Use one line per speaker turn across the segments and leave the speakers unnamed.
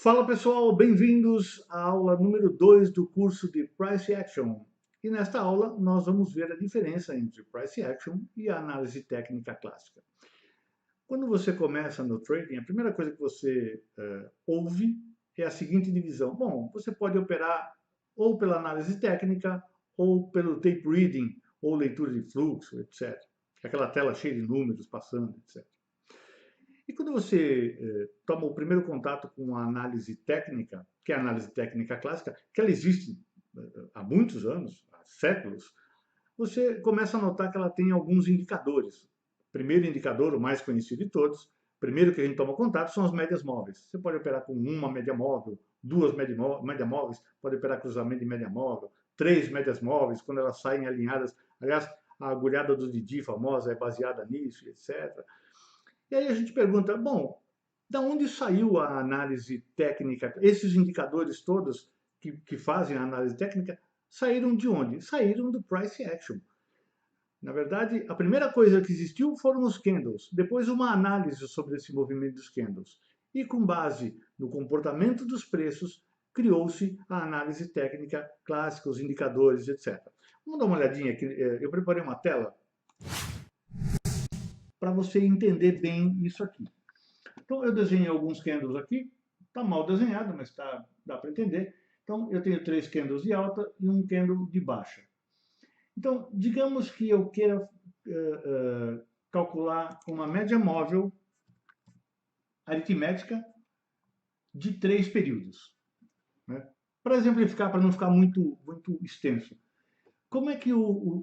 Fala pessoal, bem-vindos à aula número 2 do curso de Price Action. E nesta aula nós vamos ver a diferença entre Price Action e a análise técnica clássica. Quando você começa no trading, a primeira coisa que você ouve é a seguinte divisão. Bom, você pode operar ou pela análise técnica ou pelo tape reading, ou leitura de fluxo, etc. Aquela tela cheia de números passando, etc. E quando você toma o primeiro contato com a análise técnica, que é a análise técnica clássica, que ela existe há muitos anos, há séculos, você começa a notar que ela tem alguns indicadores. O primeiro indicador, o mais conhecido de todos, primeiro que a gente toma contato, são as médias móveis. Você pode operar com uma média móvel, duas médias móveis, pode operar cruzamento de média móvel, três médias móveis, quando elas saem alinhadas. Aliás, a agulhada do Didi famosa é baseada nisso, etc. E aí a gente pergunta, bom, da onde saiu a análise técnica? Esses indicadores todos que fazem a análise técnica saíram de onde? Saíram do price action. Na verdade, a primeira coisa que existiu foram os candles, depois uma análise sobre esse movimento dos candles. E com base no comportamento dos preços, criou-se a análise técnica clássica, os indicadores, etc. Vamos dar uma olhadinha aqui. Eu preparei uma tela para você entender bem isso aqui. Então, eu desenhei alguns candles aqui. Está mal desenhado, mas dá para entender. Então, eu tenho três candles de alta e um candle de baixa. Então, digamos que eu queira calcular uma média móvel aritmética de 3 períodos. Né? Para exemplificar, para não ficar muito extenso. Como é que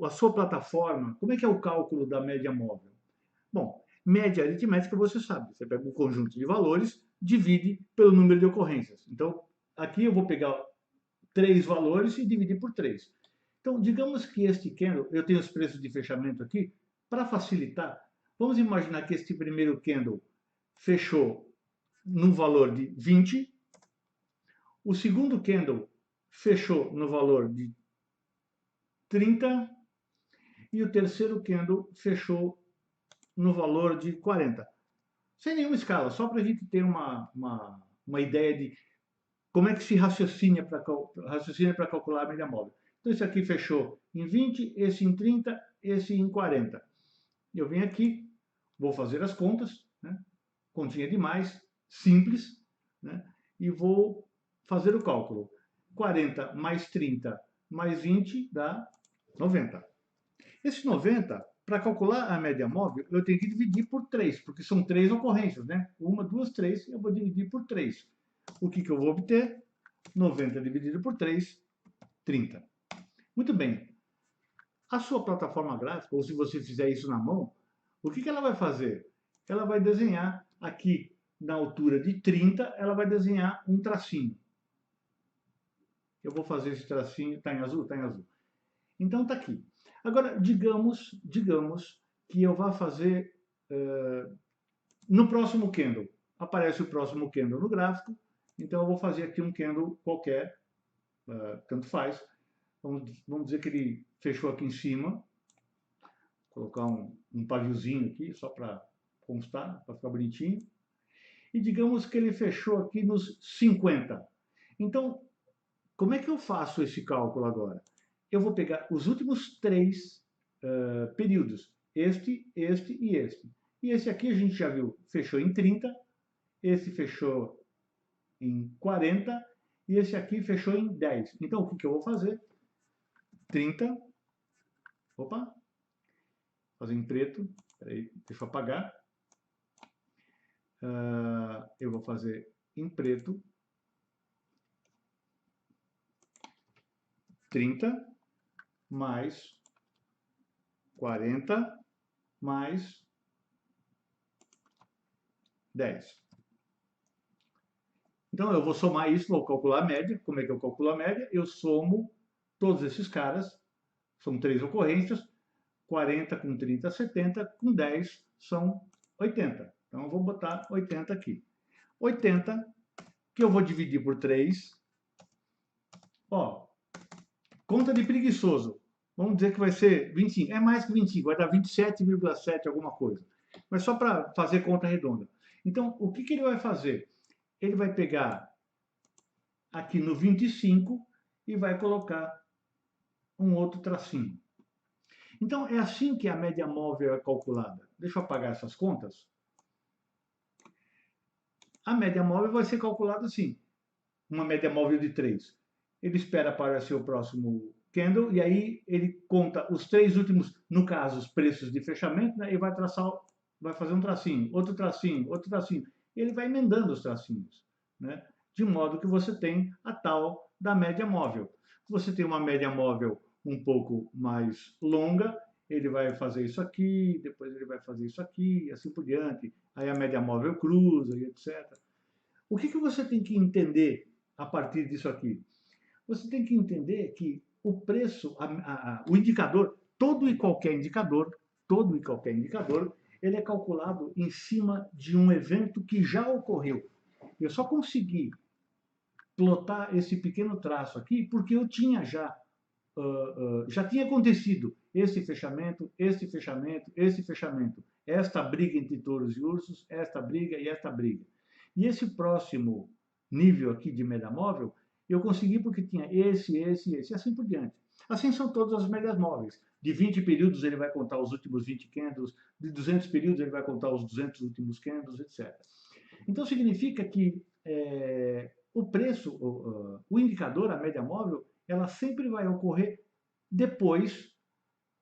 a sua plataforma, como é que é o cálculo da média móvel? Bom, média aritmética você sabe. Você pega um conjunto de valores, divide pelo número de ocorrências. Então, aqui eu vou pegar 3 valores e dividir por 3. Então, digamos que este candle, eu tenho os preços de fechamento aqui, para facilitar, vamos imaginar que este primeiro candle fechou no valor de 20, o segundo candle fechou no valor de 30 e o terceiro candle fechou no valor de 40. Sem nenhuma escala, só para a gente ter uma ideia de como é que se raciocina para calcular a média móvel. Então, esse aqui fechou em 20, esse em 30, esse em 40. Eu venho aqui, vou fazer as contas, né? Continha demais, simples, né? E vou fazer o cálculo. 40 mais 30 mais 20 dá 90. Esse 90, para calcular a média móvel, eu tenho que dividir por 3, porque são 3 ocorrências, né? Uma, duas, 3, eu vou dividir por 3. O que eu vou obter? 90 dividido por 3, 30. Muito bem. A sua plataforma gráfica, ou se você fizer isso na mão, o que ela vai fazer? Ela vai desenhar aqui na altura de 30, ela vai desenhar um tracinho. Eu vou fazer esse tracinho, está em azul? Está em azul. Então está aqui. Agora, digamos que eu vá fazer no próximo candle. Aparece o próximo candle no gráfico, então eu vou fazer aqui um candle qualquer, tanto faz. Vamos dizer que ele fechou aqui em cima. Vou colocar um paviozinho aqui, só para constar, para ficar bonitinho. E digamos que ele fechou aqui nos 50. Então, como é que eu faço esse cálculo agora? Eu vou pegar os últimos 3 períodos. Este e este. E esse aqui a gente já viu, fechou em 30. Esse fechou em 40. E esse aqui fechou em 10. Então, o que eu vou fazer? 30. Opa! Fazer em preto. Peraí, deixa eu apagar. Eu vou fazer em preto. 30 mais 40 mais 10. Então, eu vou somar isso, vou calcular a média. Como é que eu calculo a média? Eu somo todos esses caras, são 3 ocorrências, 40 com 30, 70, com 10 são 80. Então, eu vou botar 80 aqui. 80, que eu vou dividir por 3. Ó, conta de preguiçoso. Vamos dizer que vai ser 25. É mais que 25, vai dar 27,7 alguma coisa. Mas só para fazer conta redonda. Então, o que ele vai fazer? Ele vai pegar aqui no 25 e vai colocar um outro tracinho. Então, é assim que a média móvel é calculada. Deixa eu apagar essas contas. A média móvel vai ser calculada assim, uma média móvel de 3. Ele espera aparecer o próximo candle e aí ele conta os 3 últimos, no caso, os preços de fechamento, né, e vai traçar, vai fazer um tracinho, outro tracinho, outro tracinho. Ele vai emendando os tracinhos, né, de modo que você tem a tal da média móvel. Se você tem uma média móvel um pouco mais longa, ele vai fazer isso aqui, depois ele vai fazer isso aqui, assim por diante. Aí a média móvel cruza e etc. O que você tem que entender a partir disso aqui? Você tem que entender que o preço, o indicador, todo e qualquer indicador, ele é calculado em cima de um evento que já ocorreu. Eu só consegui plotar esse pequeno traço aqui porque eu tinha já tinha acontecido esse fechamento, esse fechamento, esse fechamento, esta briga entre touros e ursos, esta briga e esta briga. E esse próximo nível aqui de média móvel, eu consegui porque tinha esse, e assim por diante. Assim são todas as médias móveis. De 20 períodos ele vai contar os últimos 20 candles, de 200 períodos ele vai contar os 200 últimos candles, etc. Então significa que o preço, o indicador, a média móvel, ela sempre vai ocorrer depois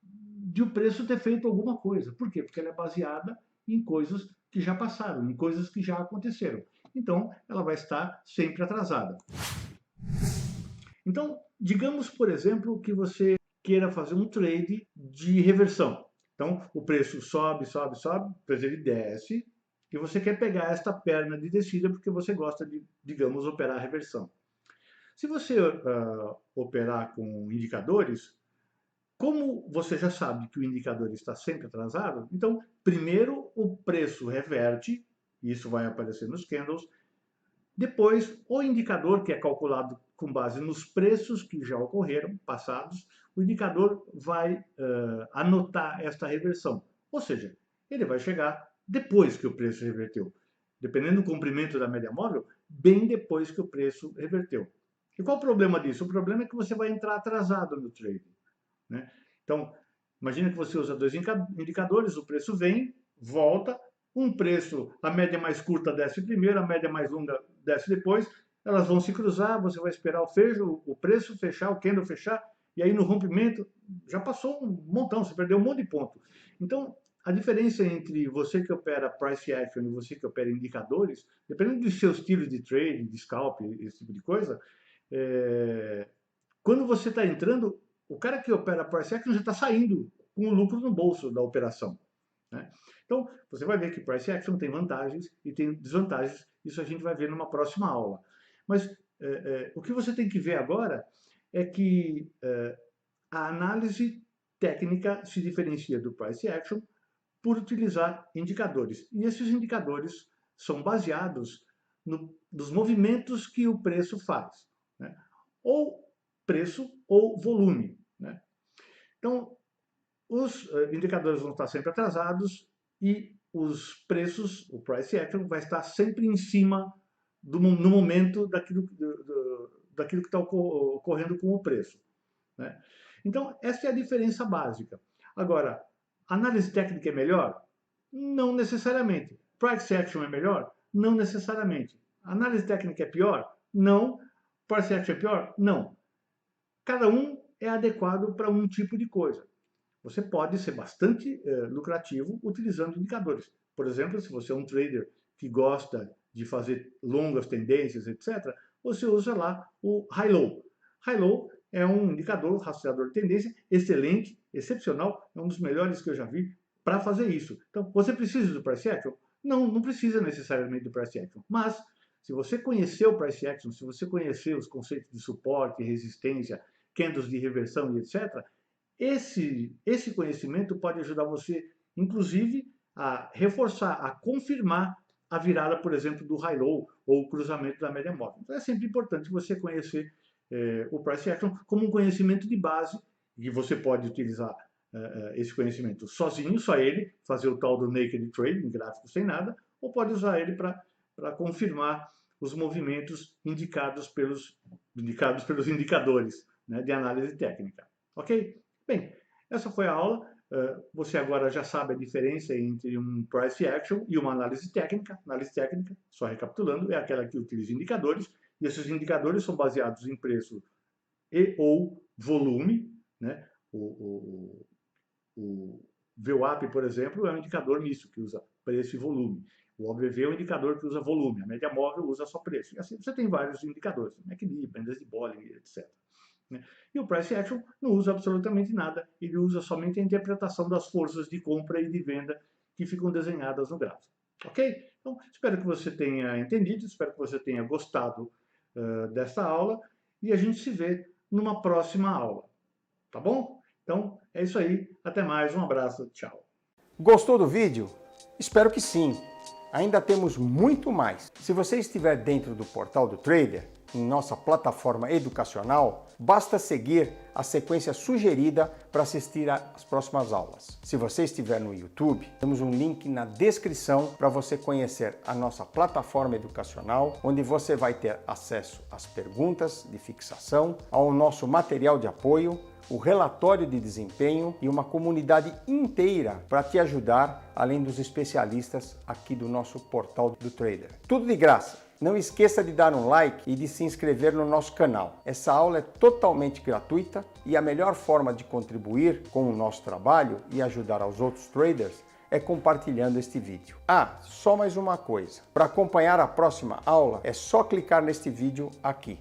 de o preço ter feito alguma coisa. Por quê? Porque ela é baseada em coisas que já passaram, em coisas que já aconteceram. Então, ela vai estar sempre atrasada. Então, digamos, por exemplo, que você queira fazer um trade de reversão. Então, o preço sobe, sobe, sobe, depois ele desce, e você quer pegar esta perna de descida porque você gosta de, digamos, operar a reversão. Se você operar com indicadores, como você já sabe que o indicador está sempre atrasado, então, primeiro o preço reverte, isso vai aparecer nos candles, depois o indicador, que é calculado com base nos preços que já ocorreram, passados, o indicador vai anotar esta reversão. Ou seja, ele vai chegar depois que o preço reverteu. Dependendo do comprimento da média móvel, bem depois que o preço reverteu. E qual o problema disso? O problema é que você vai entrar atrasado no trade, né? Então, imagina que você usa dois indicadores, o preço vem, volta, um preço, a média mais curta desce primeiro, a média mais longa desce depois, elas vão se cruzar, você vai esperar o preço fechar, o candle fechar, e aí no rompimento já passou um montão, você perdeu um monte de ponto. Então, a diferença entre você que opera price action e você que opera indicadores, dependendo do seu estilo de trade, de scalp, esse tipo de coisa, quando você está entrando, o cara que opera price action já está saindo com o lucro no bolso da operação, né? Então, você vai ver que price action tem vantagens e tem desvantagens, isso a gente vai ver numa próxima aula. Mas o que você tem que ver agora é que a análise técnica se diferencia do price action por utilizar indicadores. E esses indicadores são baseados nos movimentos que o preço faz, né? Ou preço ou volume, né? Então, os indicadores vão estar sempre atrasados e os preços, o price action, vai estar sempre em cima no momento daquilo que está ocorrendo com o preço, né? Então, essa é a diferença básica. Agora, análise técnica é melhor? Não necessariamente. Price action é melhor? Não necessariamente. Análise técnica é pior? Não. Price action é pior? Não. Cada um é adequado para um tipo de coisa. Você pode ser bastante lucrativo utilizando indicadores. Por exemplo, se você é um trader que gosta de fazer longas tendências, etc., você usa lá o High-Low. High-Low é um indicador, rastreador de tendência, excelente, excepcional, é um dos melhores que eu já vi para fazer isso. Então, você precisa do Price Action? Não, não precisa necessariamente do Price Action. Mas, se você conhecer o Price Action, se você conhecer os conceitos de suporte, resistência, candles de reversão e etc., esse conhecimento pode ajudar você, inclusive, a reforçar, a confirmar a virada, por exemplo, do high-low ou o cruzamento da média móvel. Então é sempre importante você conhecer o price action como um conhecimento de base e você pode utilizar esse conhecimento sozinho, só ele, fazer o tal do naked trade, em gráfico sem nada, ou pode usar ele para confirmar os movimentos indicados pelos indicadores, né, de análise técnica. Ok? Bem, essa foi a aula. Você agora já sabe a diferença entre um price action e uma análise técnica. Análise técnica, só recapitulando, é aquela que utiliza indicadores, e esses indicadores são baseados em preço e ou volume, né? O VWAP, por exemplo, é um indicador misto, que usa preço e volume. O OBV é um indicador que usa volume. A média móvel usa só preço. E assim você tem vários indicadores, MACD, vendas de Bollinger, etc. E o Price Action não usa absolutamente nada. Ele usa somente a interpretação das forças de compra e de venda que ficam desenhadas no gráfico. Ok? Então, espero que você tenha entendido, espero que você tenha gostado desta aula e a gente se vê numa próxima aula. Tá bom? Então, é isso aí. Até mais. Um abraço. Tchau.
Gostou do vídeo? Espero que sim. Ainda temos muito mais. Se você estiver dentro do portal do Trader, em nossa plataforma educacional, basta seguir a sequência sugerida para assistir às próximas aulas. Se você estiver no YouTube, temos um link na descrição para você conhecer a nossa plataforma educacional, onde você vai ter acesso às perguntas de fixação, ao nosso material de apoio, o relatório de desempenho e uma comunidade inteira para te ajudar, além dos especialistas aqui do nosso portal do Trader. Tudo de graça. Não esqueça de dar um like e de se inscrever no nosso canal. Essa aula é totalmente gratuita e a melhor forma de contribuir com o nosso trabalho e ajudar aos outros traders é compartilhando este vídeo. Ah, só mais uma coisa. Para acompanhar a próxima aula é só clicar neste vídeo aqui.